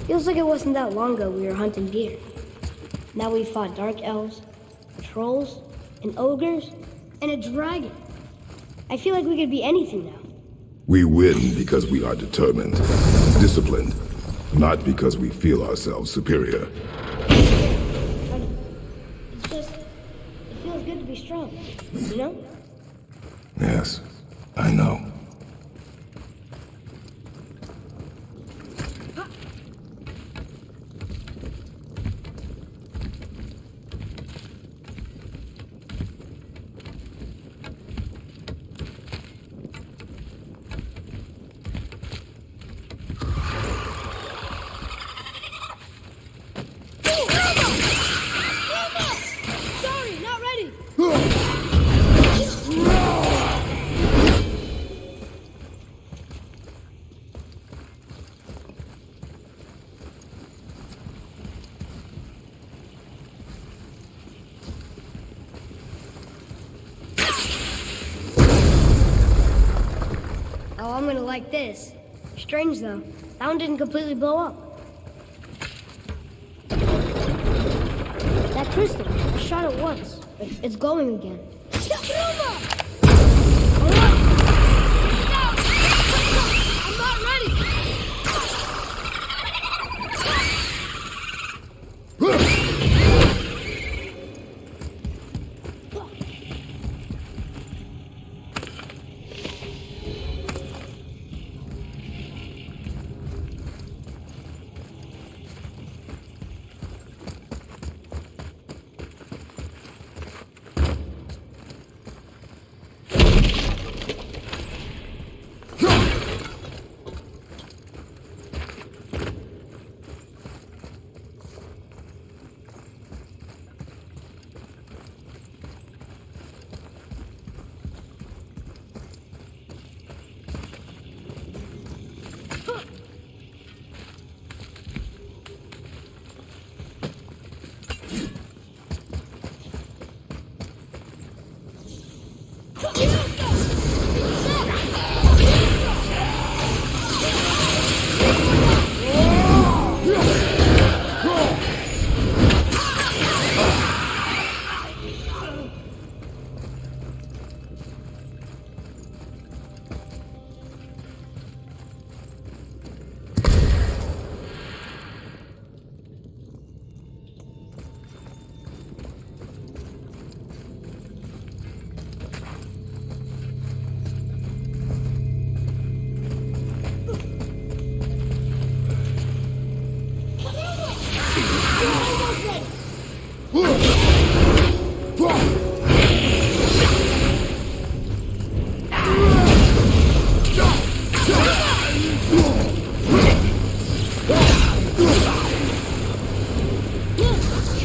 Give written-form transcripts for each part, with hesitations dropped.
Feels like it wasn't that long ago we were hunting deer. Now we fought dark elves, trolls, and ogres, and a dragon. I feel like we could be anything now. We win because we are determined, disciplined, not because we feel ourselves superior. It's just, it feels good to be strong, you know? Yes, I know. Oh, I'm gonna like this. Strange though, that one didn't completely blow up. That crystal, I shot it once, but it's glowing again. I'm not ready!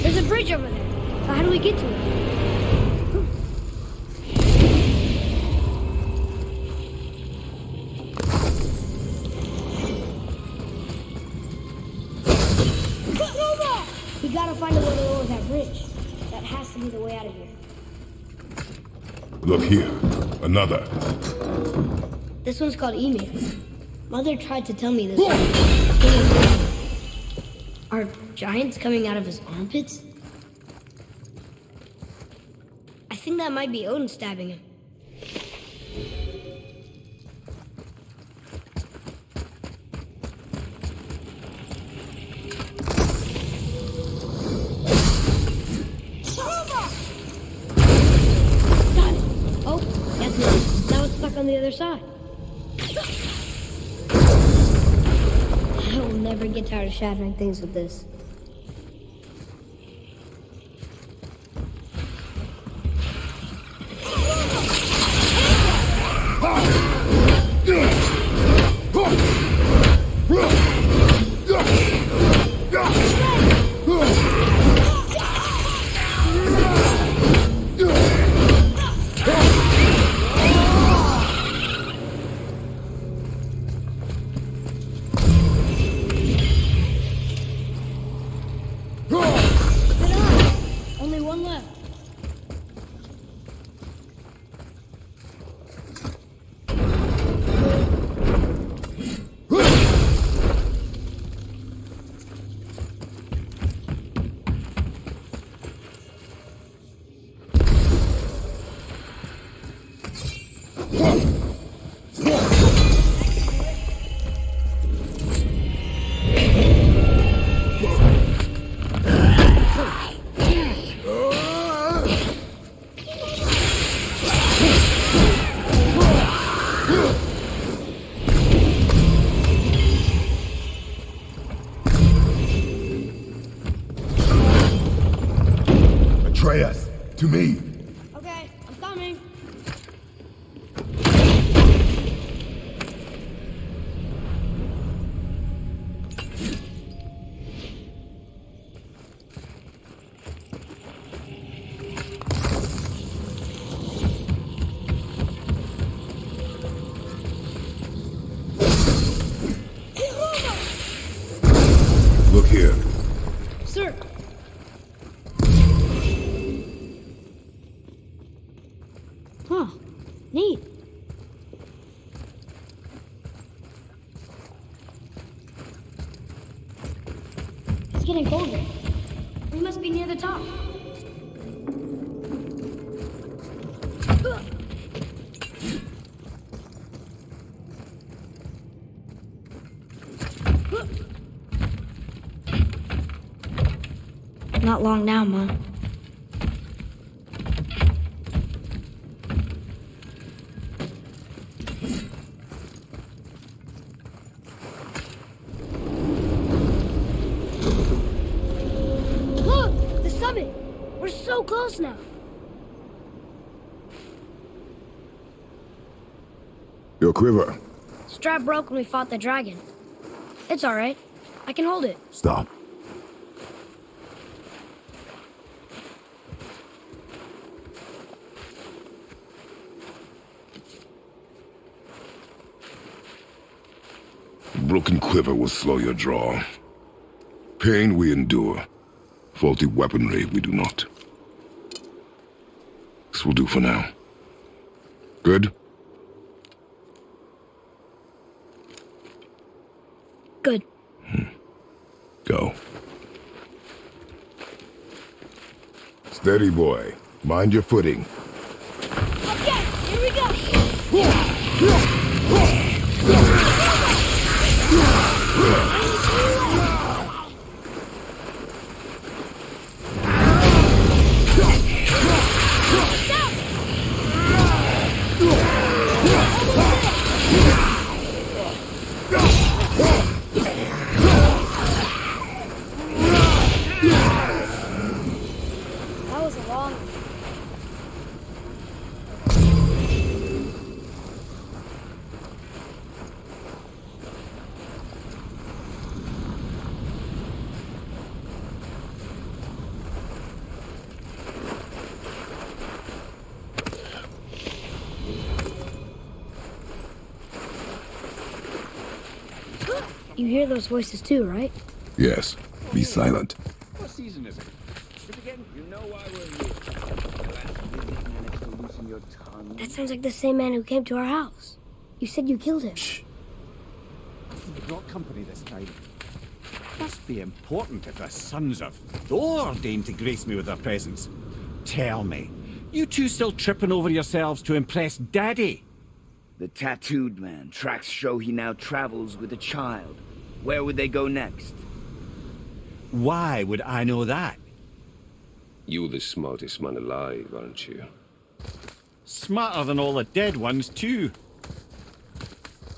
There's a bridge over there. But how do we get to it? We gotta find a way to lower that bridge. That has to be the way out of here. Look here, another. This one's called Mimir. Mother tried to tell me this. Are giants coming out of his armpits? I think that might be Odin stabbing him. Got it. Oh, that's it. Now it's stuck on the other side. I will never get tired of shattering things with this. Atreus, to me. Okay, I'm coming. Look here. Sir. Huh. Neat. It's getting colder. We must be near the top. Not long now, Mom. Look! The summit! We're so close now. Your quiver. Strap broke when we fought the dragon. It's all right. I can hold it. Stop. Broken quiver will slow your draw. Pain we endure. Faulty weaponry we do not. This will do for now. Good? Good. Go. Steady, boy. Mind your footing. Okay, here we go. That was a long. You hear those voices too, right? Yes. Be silent. What season is it? But again, you know why we're here. Last minute managed to loosen your tongue. That sounds like the same man who came to our house. You said you killed him. You brought company this time. Must be important if the sons of Thor deign to grace me with their presence. Tell me, you two still tripping over yourselves to impress Daddy? The tattooed man. Tracks show he now travels with a child. Where would they go next? Why would I know that? You're the smartest man alive, aren't you? Smarter than all the dead ones, too.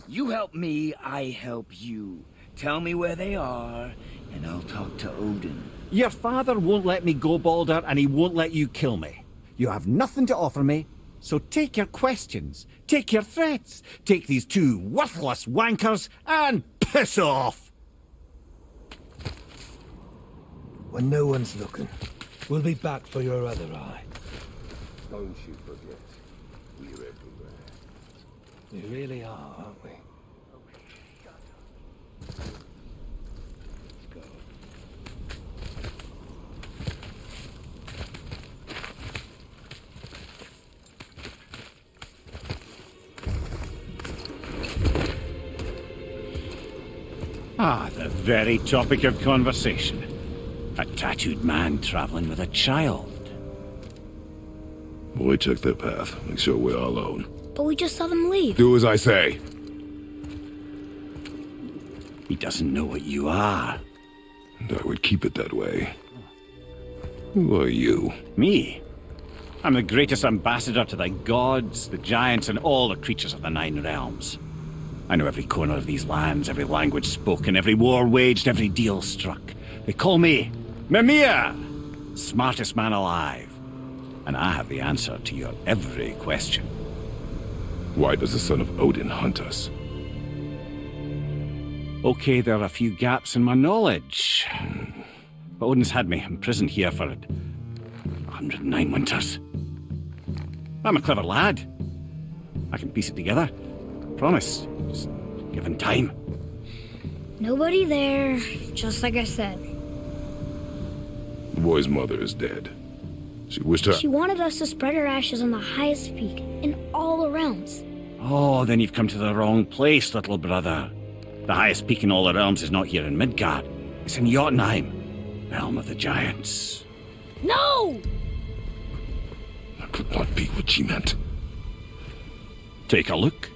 You help me, I help you. Tell me where they are, and I'll talk to Odin. Your father won't let me go, Balder, and he won't let you kill me. You have nothing to offer me, so take your questions, take your threats, take these two worthless wankers, and piss off! When no one's looking, we'll be back for your other eye. Don't you forget, we're everywhere. We really are, aren't we? Ah, the very topic of conversation. A tattooed man traveling with a child. Boy, check their path. Make sure we're alone. But we just saw them leave. Do as I say. He doesn't know what you are. And I would keep it that way. Who are you? Me? I'm the greatest ambassador to the gods, the giants, and all the creatures of the Nine Realms. I know every corner of these lands, every language spoken, every war waged, every deal struck. They call me Mimir, smartest man alive. and I have the answer to your every question. Why does the son of Odin hunt us? Okay, there are a few gaps in my knowledge. But Odin's had me imprisoned here for 109 winters. I'm a clever lad. I can piece it together. Promise. Just given time. Nobody there, just like I said. The boy's mother is dead. She wished her... She wanted us to spread her ashes on the highest peak in all the realms. Oh, then you've come to the wrong place, little brother. The highest peak in all the realms is not here in Midgard. It's in Jotunheim, realm of the giants. No! That could not be what she meant. Take a look.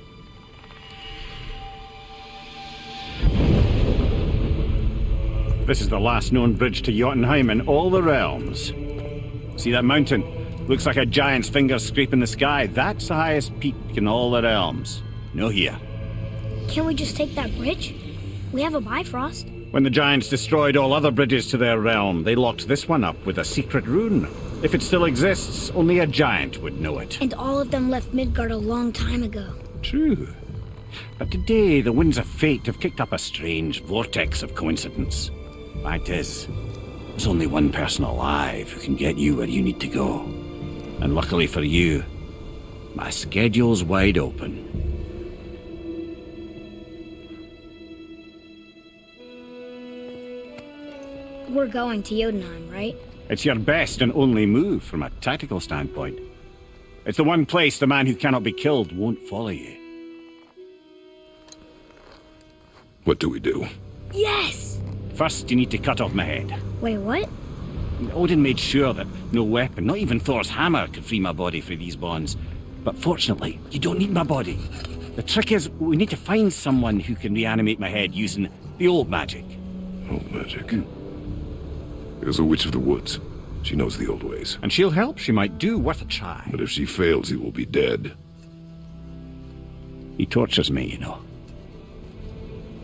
This is the last known bridge to Jotunheim in all the realms. See that mountain? Looks like a giant's finger scraping the sky. That's the highest peak in all the realms. No here. Can't we just take that bridge? We have a Bifrost. When the giants destroyed all other bridges to their realm, they locked this one up with a secret rune. If it still exists, only a giant would know it. And all of them left Midgard a long time ago. True. But today, the winds of fate have kicked up a strange vortex of coincidence. Fact is, there's only one person alive who can get you where you need to go. And luckily for you, my schedule's wide open. We're going to Jotunheim, right? It's your best and only move from a tactical standpoint. It's the one place the man who cannot be killed won't follow you. What do we do? Yes! First, you need to cut off my head. Wait, what? Odin made sure that no weapon, not even Thor's hammer, could free my body from these bonds. But fortunately, you don't need my body. The trick is, we need to find someone who can reanimate my head using the old magic. Old magic. There's a witch of the woods. She knows the old ways. And she'll help. She might do worth a try. But if she fails, he will be dead. He tortures me, you know.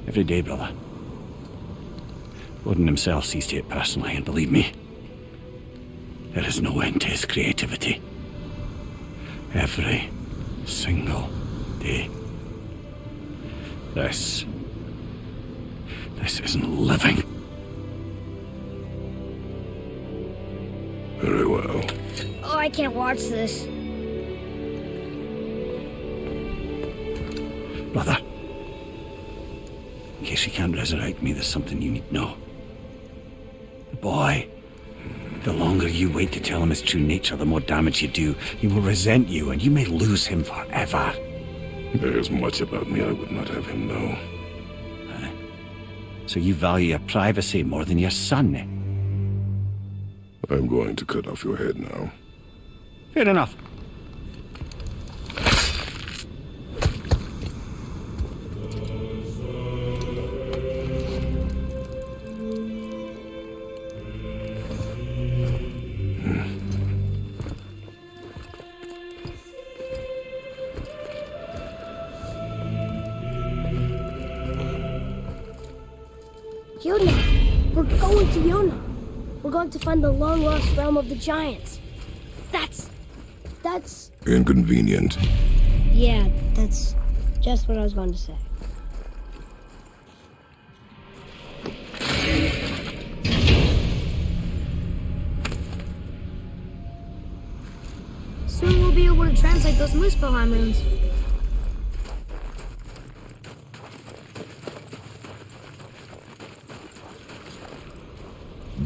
Every day, brother. Odin himself sees to it personally, and believe me, there is no end to his creativity. Every single day. This isn't living. Very well. Oh, I can't watch this. Brother, in case you can't resurrect me, there's something you need to know. The boy, the longer you wait to tell him his true nature, the more damage you do. He will resent you, and you may lose him forever. There's much about me I would not have him know. So you value your privacy more than your son, eh? I'm going to cut off your head now. Fair enough. Yona! We're going to Yona! We're going to find the long-lost realm of the giants. That's... Inconvenient. Yeah, that's just what I was going to say. Soon we'll be able to translate those Muspelheim runes.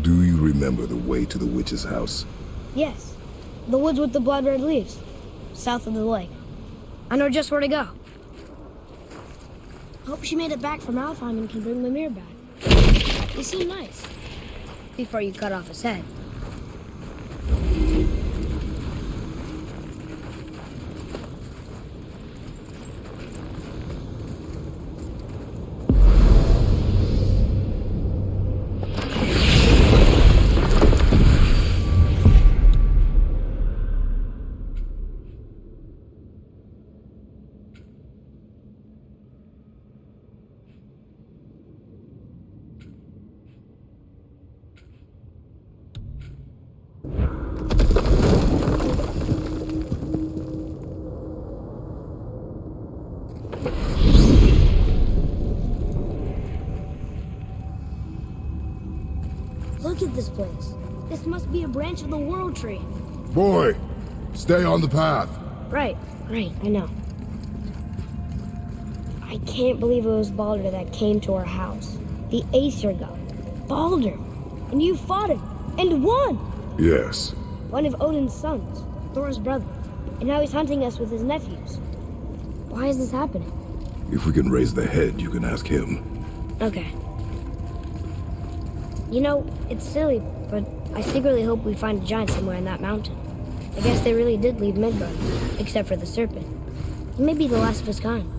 Do you remember the way to the witch's house? Yes. The woods with the blood-red leaves. South of the lake. I know just where to go. Hope she made it back from Alfheim and can bring Mimir back. They seem nice. Before you cut off his head. Look at this place. This must be a branch of the World Tree. Boy, stay on the path. Right, I know. I can't believe it was Baldur that came to our house. The Aesir god. Baldur! And you fought him, and won! Yes. One of Odin's sons, Thor's brother. And now he's hunting us with his nephews. Why is this happening? If we can raise the head, you can ask him. Okay. You know, it's silly, but I secretly hope we find a giant somewhere in that mountain. I guess they really did leave Midgard, except for the serpent. He may be the last of his kind.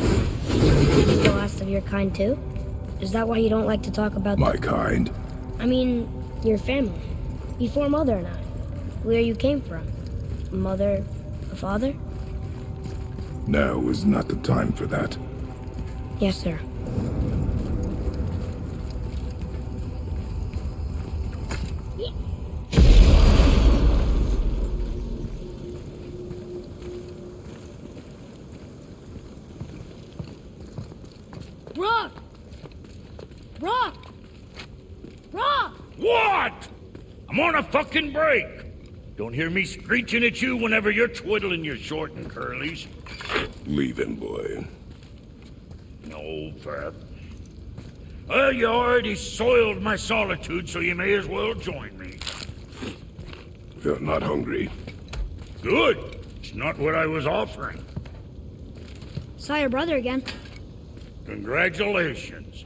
The last of your kind, too? Is that why you don't like to talk about My kind? I mean, your family. Before Mother and I. Where you came from. Mother, a father? Now is not the time for that. Yes, sir. Rock! Rock! Rock! What? I'm on a fucking break. Don't hear me screeching at you whenever you're twiddling your short and curlies. Leave him, boy. No, Fab. Well, you already soiled my solitude, so you may as well join me. You're not hungry. Good. It's not what I was offering. Saw your brother again. Congratulations.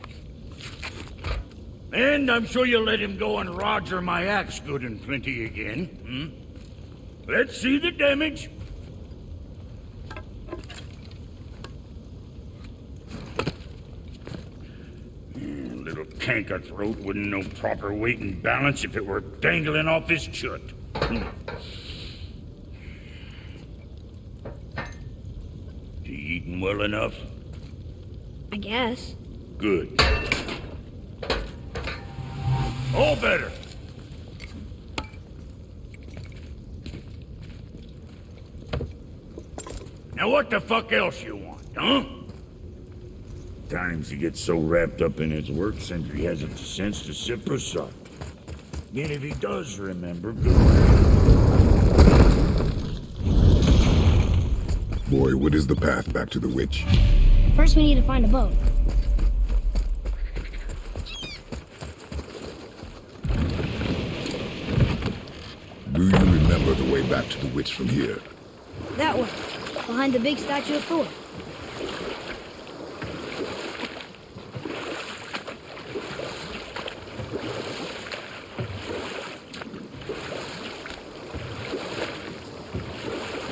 And I'm sure you'll let him go and Roger my axe good and plenty again. Let's see the damage. Little canker throat wouldn't know proper weight and balance if it were dangling off his chut. You eating well enough? I guess. Good. All better. Now what the fuck else you want, huh? Times he gets so wrapped up in his work, Sentry hasn't the sense to sip or suck. And if he does remember, good. Boy, what is the path back to the witch? First we need to find a boat. Do you remember the way back to the witch from here? That way. Behind the big statue of Thor.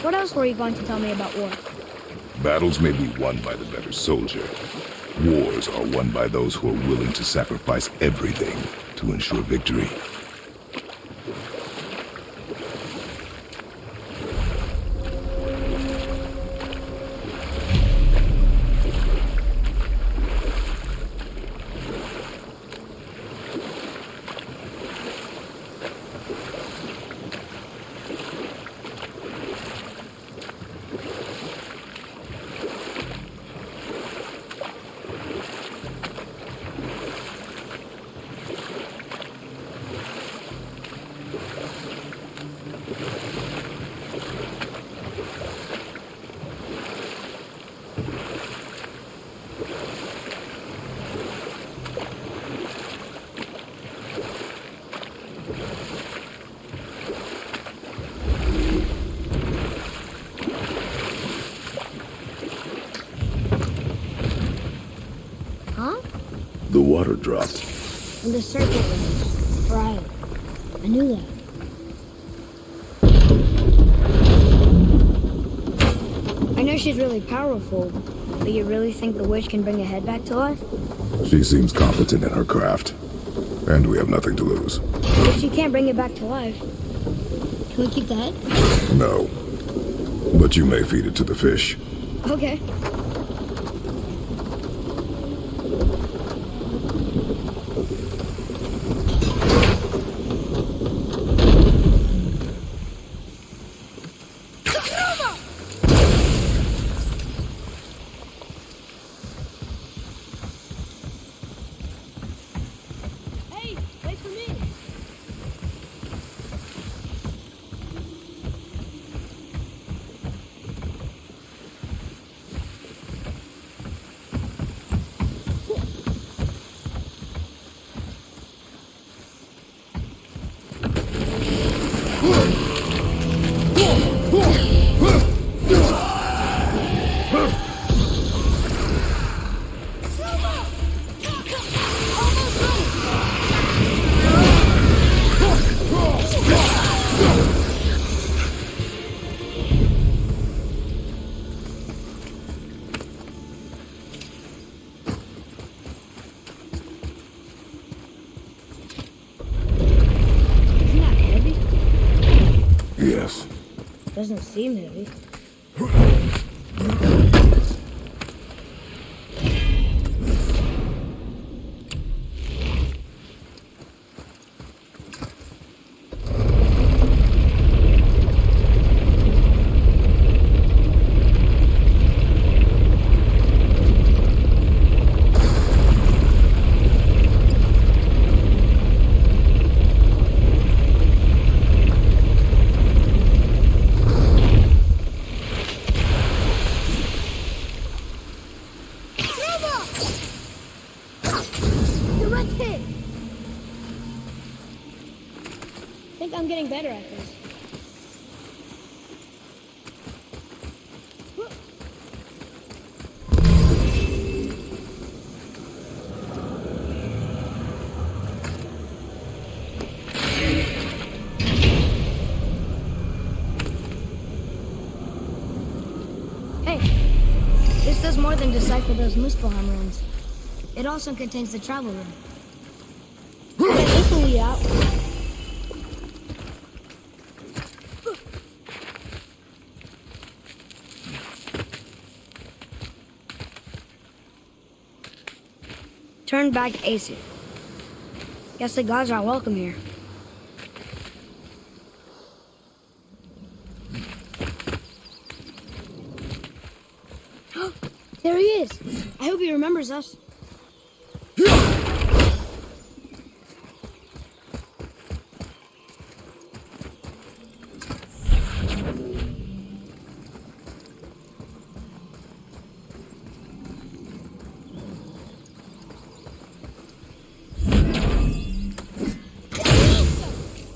What else were you going to tell me about war? Battles may be won by the better soldier. Wars are won by those who are willing to sacrifice everything to ensure victory. Huh? The water dropped. And the serpent rose. For Island. I knew that. I know she's really powerful, but you really think the witch can bring a head back to life? She seems competent in her craft. And we have nothing to lose. If she can't bring it back to life, can we keep the head? No. But you may feed it to the fish. Okay. Hey, wake Doesn't seem heavy. I think I'm getting better at this. Hey, this does more than decipher those Muspelheim runes. It also contains the travel rune. Okay, this will lead out. Turn back Aesir. Guess the gods are welcome here. There he is. I hope he remembers us.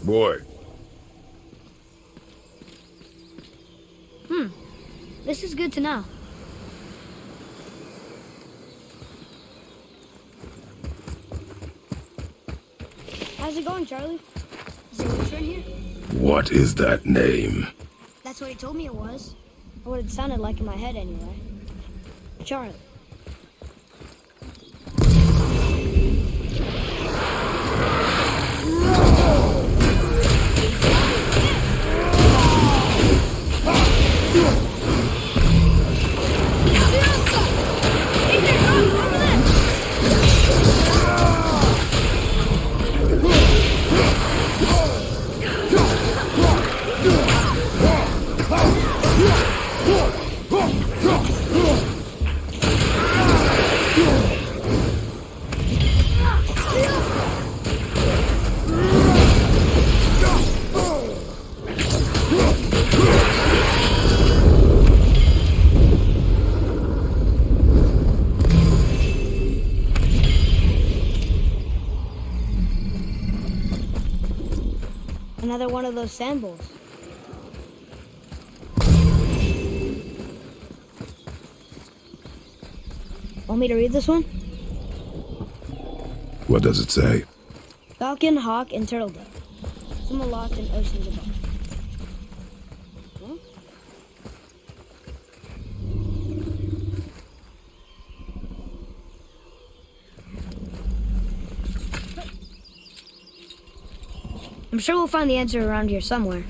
Boy, This is good to know. How's it going, Charlie? Is there a witcher in here? what is that name? That's what he told me it was. Or what it sounded like in my head, anyway. Charlie. Another one of those sand bowls. Want me to read this one? What does it say? Falcon, hawk, and turtle dove. Swim aloft in oceans above. Huh? I'm sure we'll find the answer around here somewhere.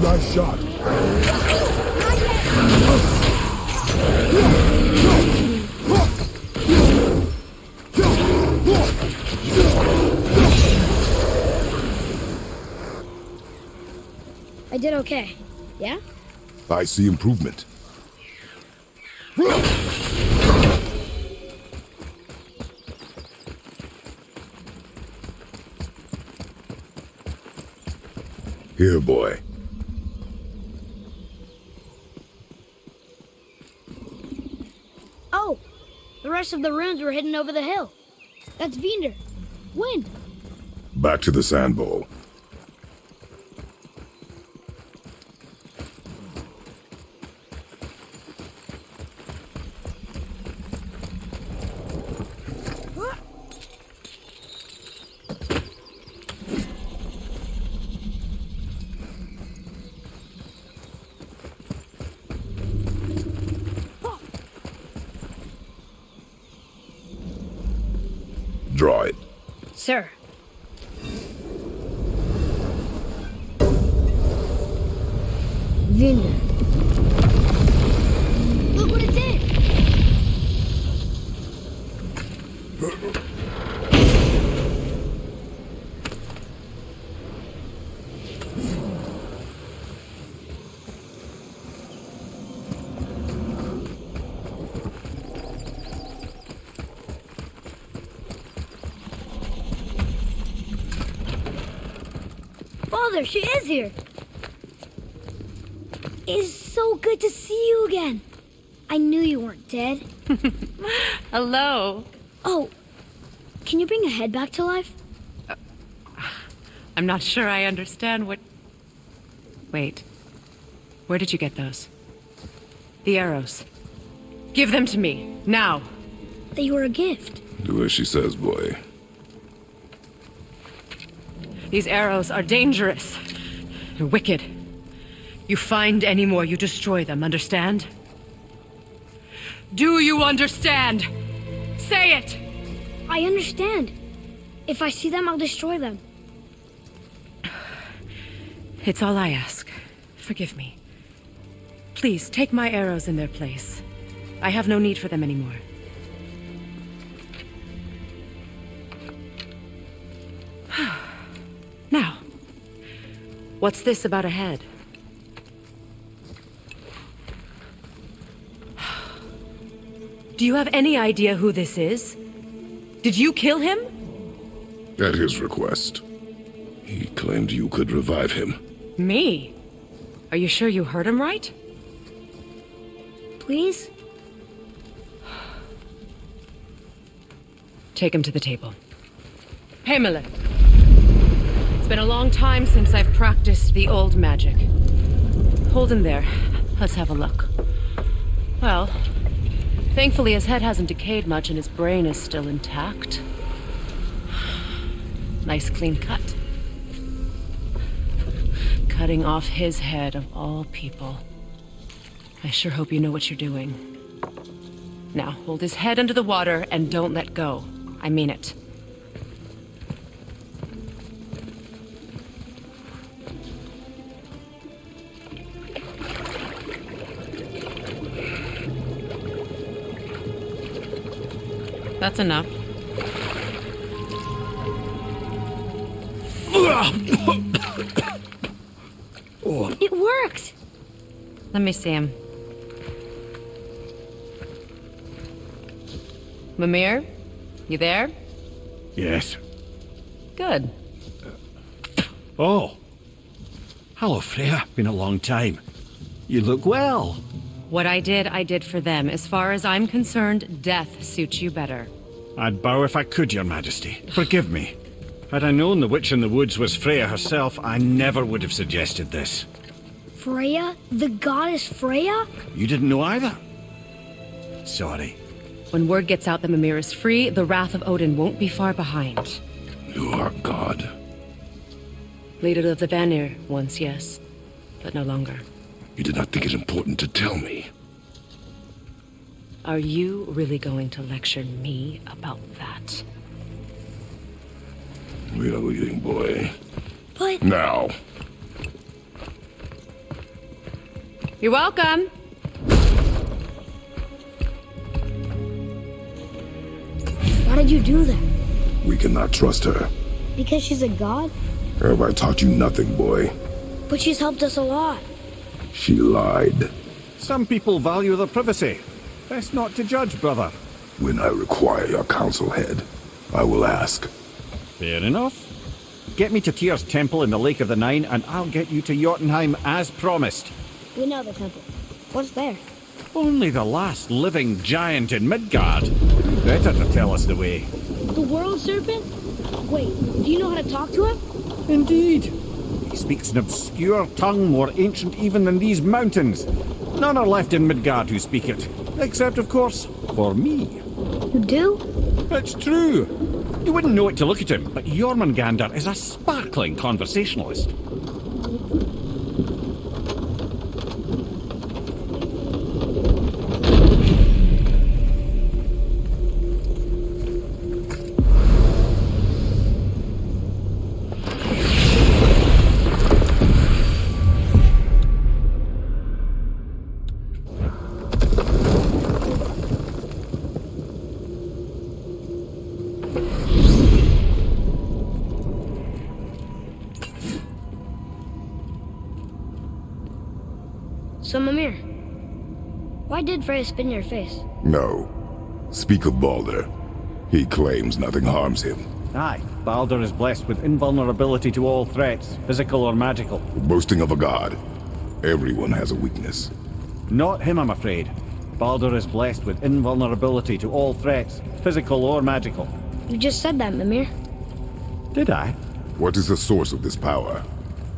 Nice shot. I did okay. Yeah? I see improvement. Here, boy. Oh! The rest of the runes were hidden over the hill. That's Vinder. Wind. Back to the sand bowl. Draw it. Sir. Vinder. Look what it did! Father, she is here! It's so good to see you again. I knew you weren't dead. Hello. Oh, can you bring a head back to life? I'm not sure I understand what... Wait. Where did you get those? The arrows. Give them to me, now. They were a gift. Do as she says, boy. These arrows are dangerous. They're wicked. You find any more, you destroy them, understand? Do you understand? Say it! I understand. If I see them, I'll destroy them. It's all I ask. Forgive me. Please, take my arrows in their place. I have no need for them anymore. Now, what's this about a head? Do you have any idea who this is? Did you kill him? At his request. He claimed you could revive him. Me? Are you sure you heard him right? Please? Take him to the table. Hamlet. It's been a long time since I've practiced the old magic. Hold him there. Let's have a look. Well, thankfully his head hasn't decayed much and his brain is still intact. Nice clean cut. Cutting off his head of all people. I sure hope you know what you're doing. Now, hold his head under the water and don't let go. I mean it. That's enough. It worked! Let me see him. Mimir? You there? Yes. Good. Oh. Hello, Freya. Been a long time. You look well. What I did for them. As far as I'm concerned, death suits you better. I'd bow if I could, Your Majesty. Forgive me. Had I known the witch in the woods was Freya herself, I never would have suggested this. Freya? The goddess Freya? You didn't know either? Sorry. When word gets out that Mimir is free, the wrath of Odin won't be far behind. You are God. Leader of the Vanir, once, yes. But no longer. You did not think it important to tell me. Are you really going to lecture me about that? We are leaving, boy. But... Now. You're welcome. Why did you do that? We cannot trust her. Because she's a god? Have I taught you nothing, boy? But she's helped us a lot. She lied. Some people value their privacy. Best not to judge, brother. When I require your council head, I will ask. Fair enough. Get me to Tyr's temple in the Lake of the Nine, and I'll get you to Jotunheim as promised. We know the temple. What's there? Only the last living giant in Midgard. Better to tell us the way. The world serpent? Wait, do you know how to talk to him? Indeed. He speaks an obscure tongue more ancient even than these mountains. None are left in Midgard who speak it. Except, of course, for me. You do? It's true. You wouldn't know it to look at him, but Jormungandr is a sparkling conversationalist. So, Mimir, why did Freya spit in your face? No. Speak of Balder. He claims nothing harms him. Aye, Balder is blessed with invulnerability to all threats, physical or magical. Boasting of a god. Everyone has a weakness. Not him, I'm afraid. Balder is blessed with invulnerability to all threats, physical or magical. You just said that, Mimir. Did I? What is the source of this power?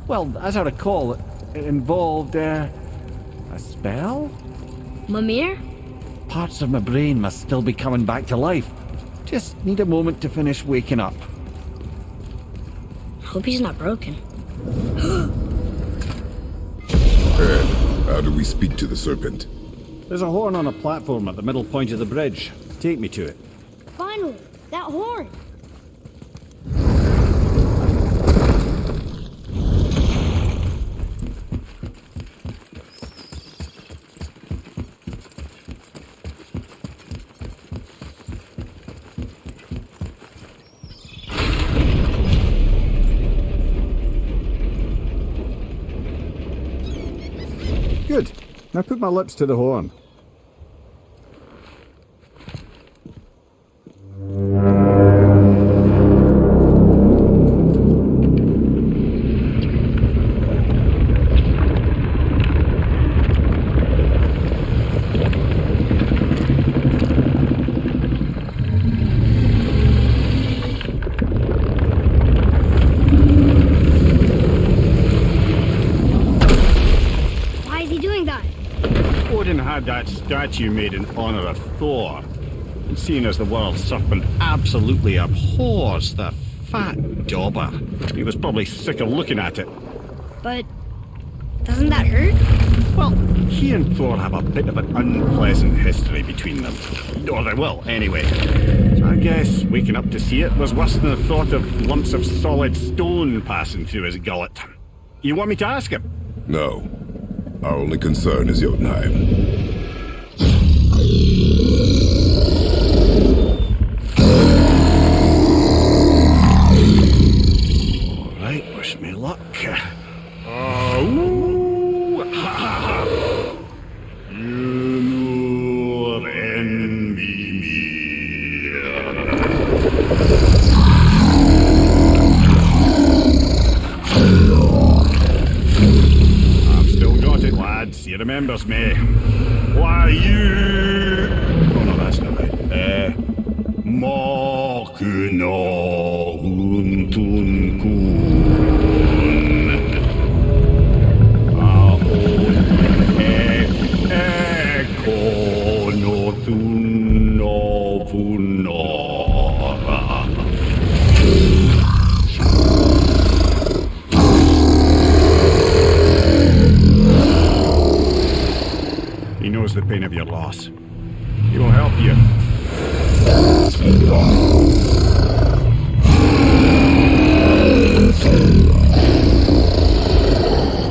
Well, as I recall, it involved, a spell? Mimir? Parts of my brain must still be coming back to life. Just need a moment to finish waking up. Hope he's not broken. Ed, how do we speak to the serpent? There's a horn on a platform at the middle point of the bridge. Take me to it. Finally, that horn! Good. Now put my lips to the horn. Odin had that statue made in honor of Thor. And seeing as the world serpent absolutely abhors the fat dauber, he was probably sick of looking at it. But doesn't that hurt? Well, he and Thor have a bit of an unpleasant history between them. Or they will, anyway. So I guess waking up to see it was worse than the thought of lumps of solid stone passing through his gullet. You want me to ask him? No. Our only concern is Jotunheim. Alright, wish me luck. He remembers me. Why you? Oh no, that's not right. Makuna Untun Kun. Ekonothun Novunora. He knows the pain of your loss. He will help you.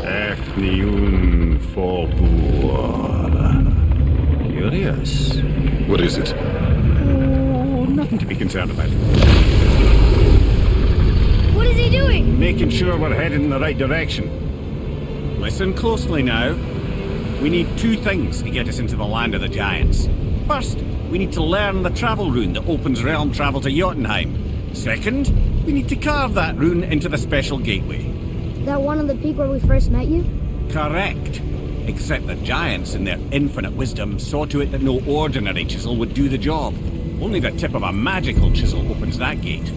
Ethniun Fobur. Curious. What is it? Oh, nothing to be concerned about. What is he doing? Making sure we're headed in the right direction. Listen closely now. We need two things to get us into the land of the giants. First, we need to learn the travel rune that opens realm travel to Jotunheim. Second, we need to carve that rune into the special gateway. That one on the peak where we first met you? Correct. Except the giants, in their infinite wisdom, saw to it that no ordinary chisel would do the job. Only the tip of a magical chisel opens that gate.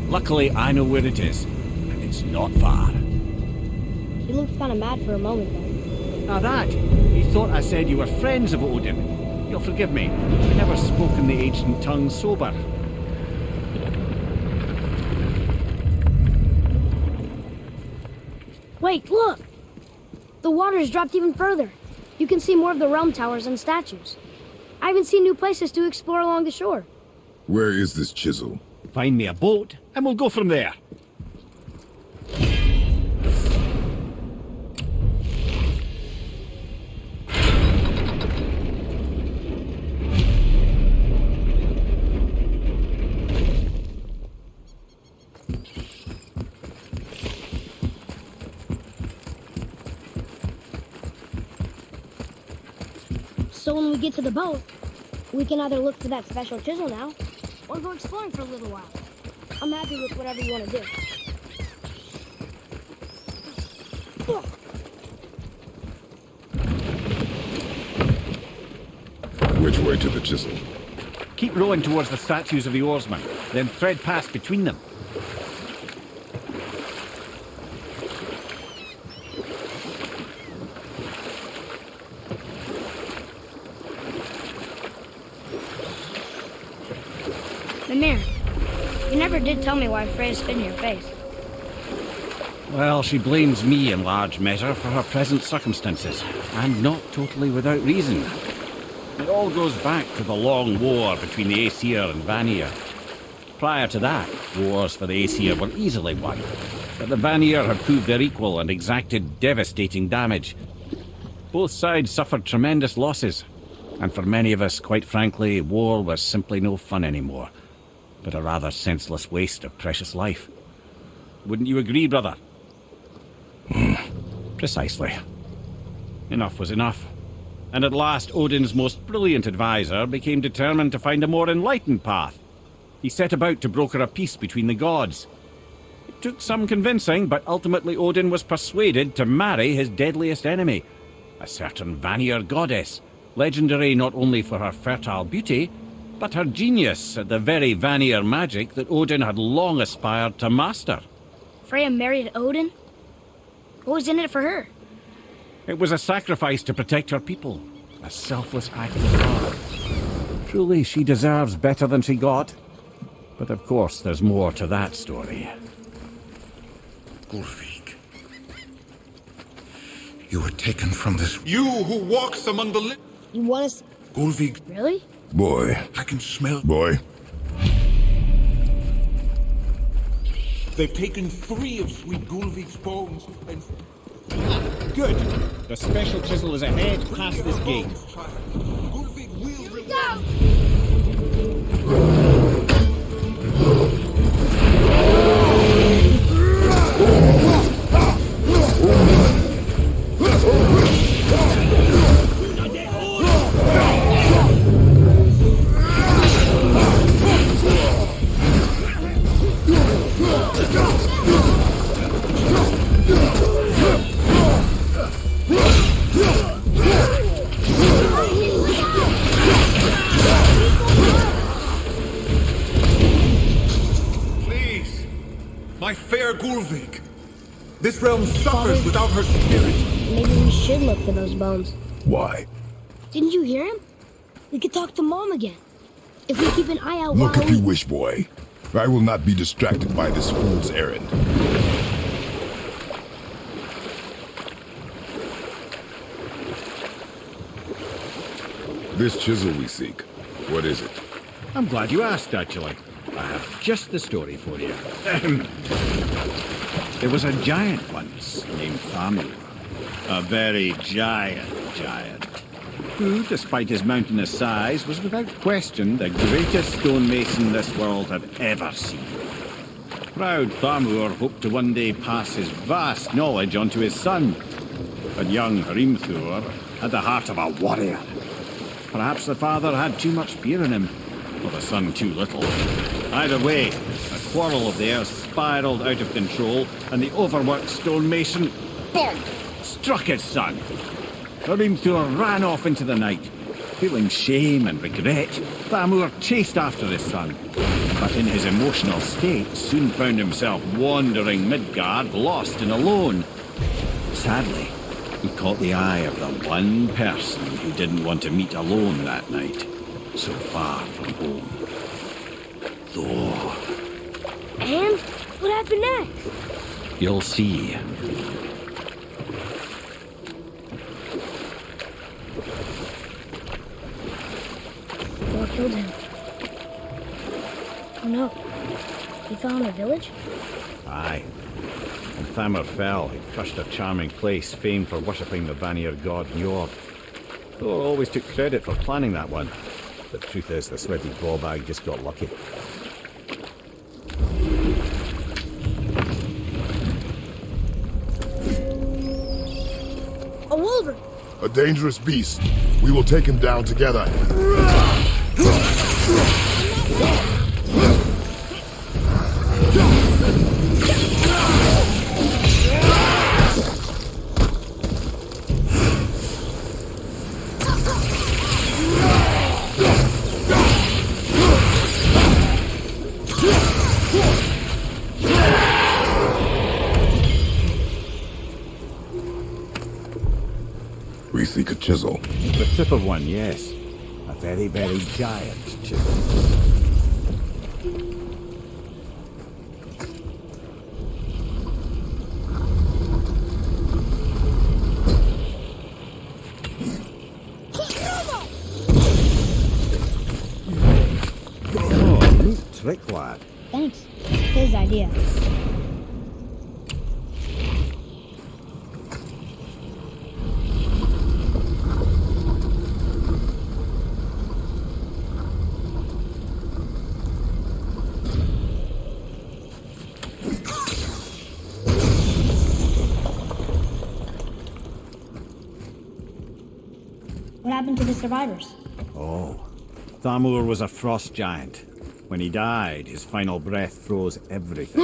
Luckily, I know where it is, and it's not far. He looked kind of mad for a moment there. Now that, he thought I said you were friends of Odin. You'll forgive me, I never spoke in the ancient tongue sober. Wait, look! The water's dropped even further. You can see more of the realm towers and statues. I even see new places to explore along the shore. Where is this chisel? Find me a boat, and we'll go from there. So when we get to the boat, we can either look for that special chisel now, or go exploring for a little while. I'm happy with whatever you want to do. Which way to the chisel? Keep rowing towards the statues of the oarsmen, then thread past between them. Mimir, you never did tell me why Freya spit in your face. Well, she blames me in large measure for her present circumstances, and not totally without reason. It all goes back to the long war between the Aesir and Vanir. Prior to that, wars for the Aesir were easily won, but the Vanir had proved their equal and exacted devastating damage. Both sides suffered tremendous losses, and for many of us, quite frankly, war was simply no fun anymore, but a rather senseless waste of precious life. Wouldn't you agree, brother? Precisely. Enough was enough. And at last, Odin's most brilliant advisor became determined to find a more enlightened path. He set about to broker a peace between the gods. It took some convincing, but ultimately Odin was persuaded to marry his deadliest enemy, a certain Vanir goddess, legendary not only for her fertile beauty, but her genius at the very Vanir magic that Odin had long aspired to master. Freya married Odin? What was in it for her? It was a sacrifice to protect her people, a selfless act of love. Truly, she deserves better than she got. But of course, there's more to that story. Gulvik, you were taken from this. You who walks among the You want us... Gulvik. Really? Boy. I can smell. Boy. They've taken 3 of sweet Gulvik's bones and... Good. The special chisel is ahead past this gate. Gulvik will... My fair Gulvik! This realm suffers without her spirit! Maybe we should look for those bones. Why? Didn't you hear him? We could talk to Mom again. If we keep an eye out Look while if you wish, boy. I will not be distracted by this fool's errand. This chisel we seek, what is it? I'm glad you asked, actually. I have just the story for you. There was a giant once named Thamur. A very giant, who, despite his mountainous size, was without question the greatest stonemason this world had ever seen. Proud Thamur hoped to one day pass his vast knowledge on to his son. But young Hrimthur had the heart of a warrior. Perhaps the father had too much fear in him, or the son too little. Either way, a quarrel of theirs spiraled out of control, and the overworked stonemason, bonk, struck his son. Hrimthur ran off into the night. Feeling shame and regret, Thamur chased after his son, but in his emotional state soon found himself wandering Midgard, lost and alone. Sadly, he caught the eye of the one person who didn't want to meet alone that night, so far from home. Thor. And what happened next? You'll see. Thor killed him. Oh no. He fell in a village? Aye. When Thamur fell, he crushed a charming place famed for worshipping the Vanir god Njord. Thor always took credit for planning that one. The truth is, the sweaty ballbag just got lucky. A wolverine! A dangerous beast. We will take him down together. We seek a chisel. The tip of one, yes. A very, very giant chisel. Oh, neat trick, lad. Thanks. His idea. What happened to the survivors? Oh, Thamur was a frost giant. When he died, his final breath froze everything.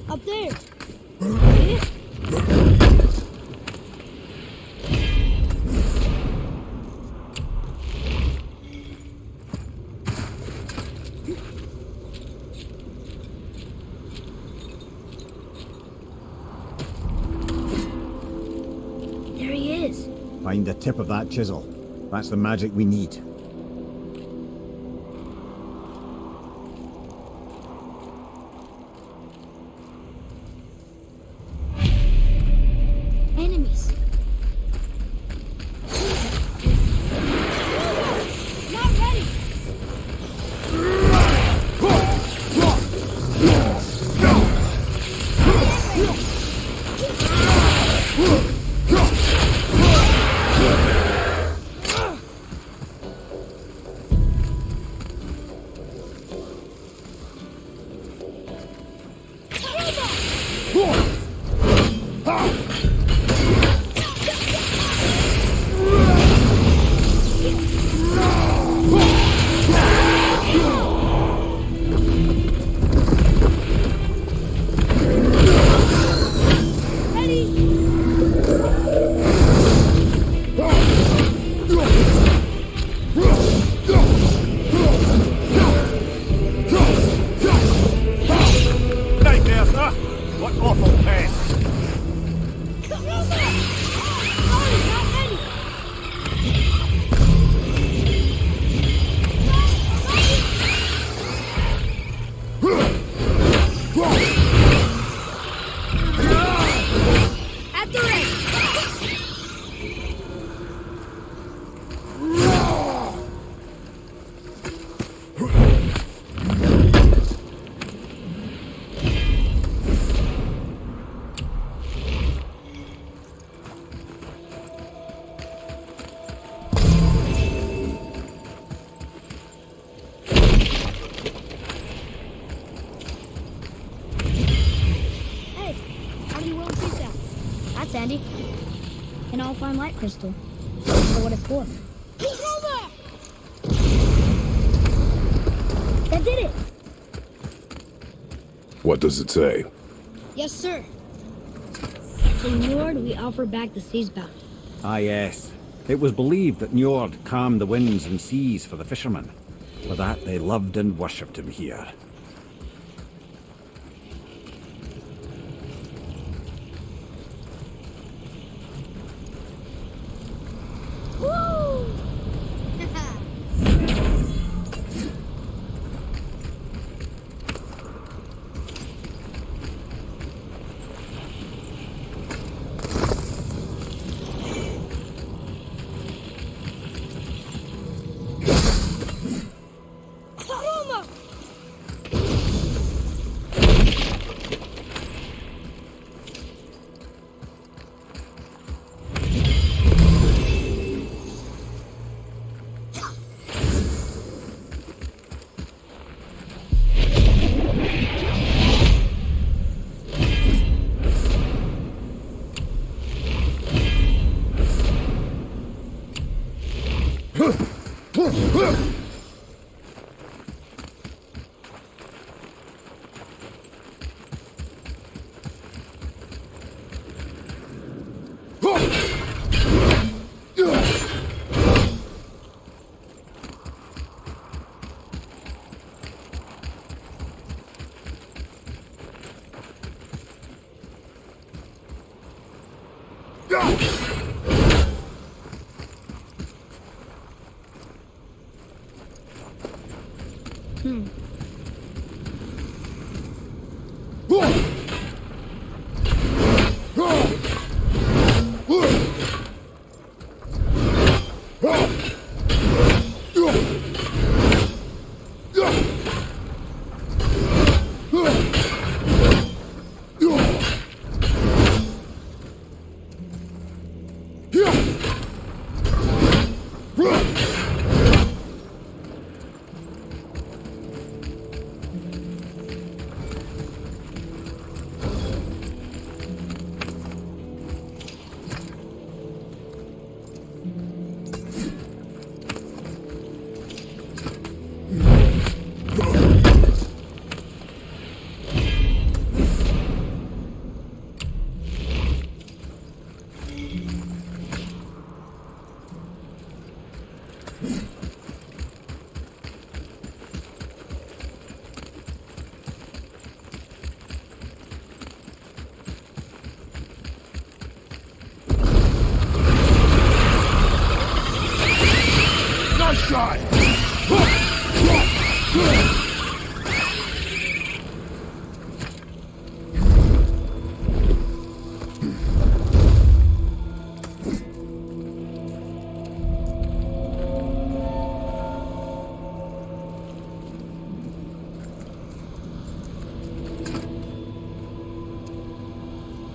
Up there. There he is. Find the tip of that chisel. That's the magic we need. Enemies. Not ready. Nightmare, sir! What awful pest! At the ready. Hey, how do you roll this out? That's handy. An all-fine light crystal. I wonder what it's for. That did it! What does it say? Yes, sir. To Njord, we offer back the sea's bounty. Ah, yes. It was believed that Njord calmed the winds and seas for the fishermen. For that, they loved and worshipped him here. Woo!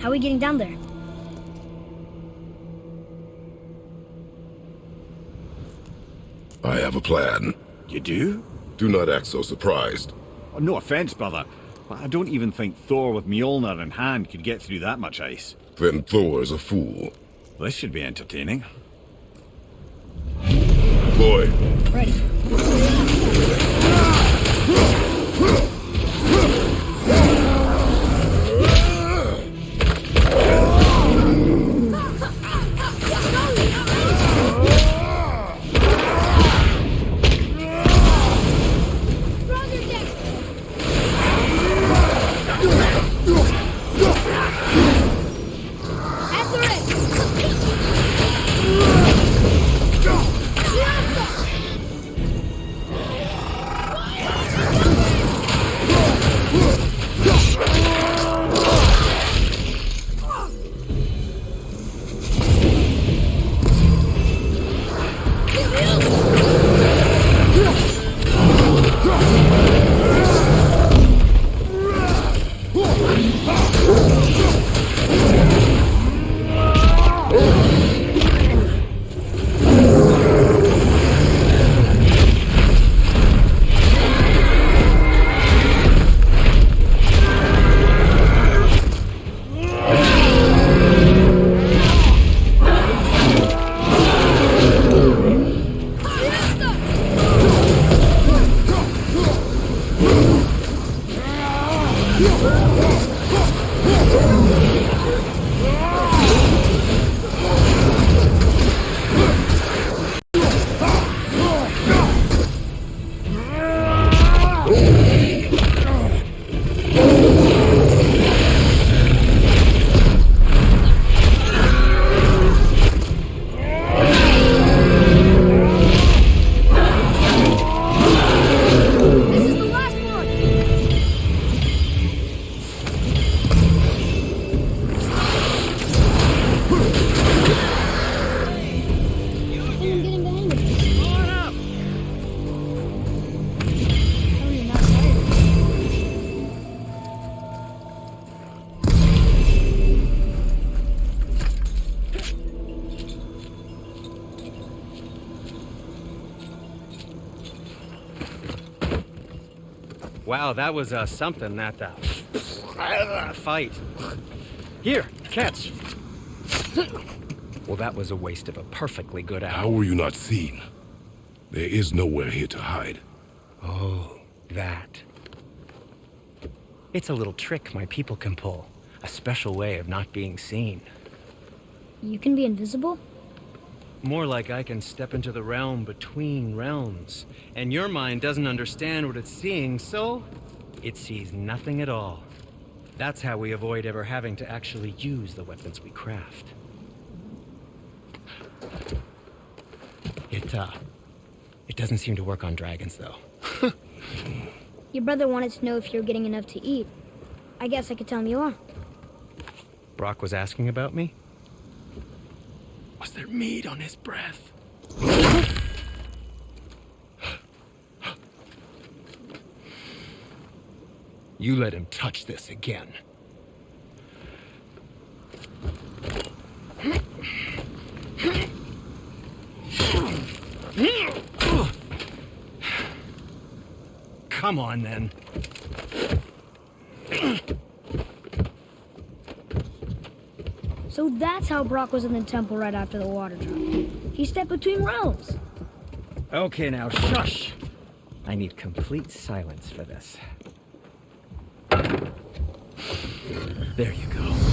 How are we getting down there? I have a plan. You do? Do not act so surprised. Oh, no offense, brother, but I don't even think Thor with Mjolnir in hand could get through that much ice. Then Thor's a fool. This should be entertaining. Boy. Ready. Wow, that was something, that fight. Here, catch. Well, that was a waste of a perfectly good hour. How were you not seen? There is nowhere here to hide. Oh, that. It's a little trick my people can pull. A special way of not being seen. You can be invisible? More like I can step into the realm between realms. And your mind doesn't understand what it's seeing, so it sees nothing at all. That's how we avoid ever having to actually use the weapons we craft. It doesn't seem to work on dragons, though. Your brother wanted to know if you're getting enough to eat. I guess I could tell him you are. Brock was asking about me? Was there meat on his breath? You let him touch this again. Come on, then. So that's how Brock was in the temple right after the water drop. He stepped between realms. Okay, now shush. I need complete silence for this. There you go.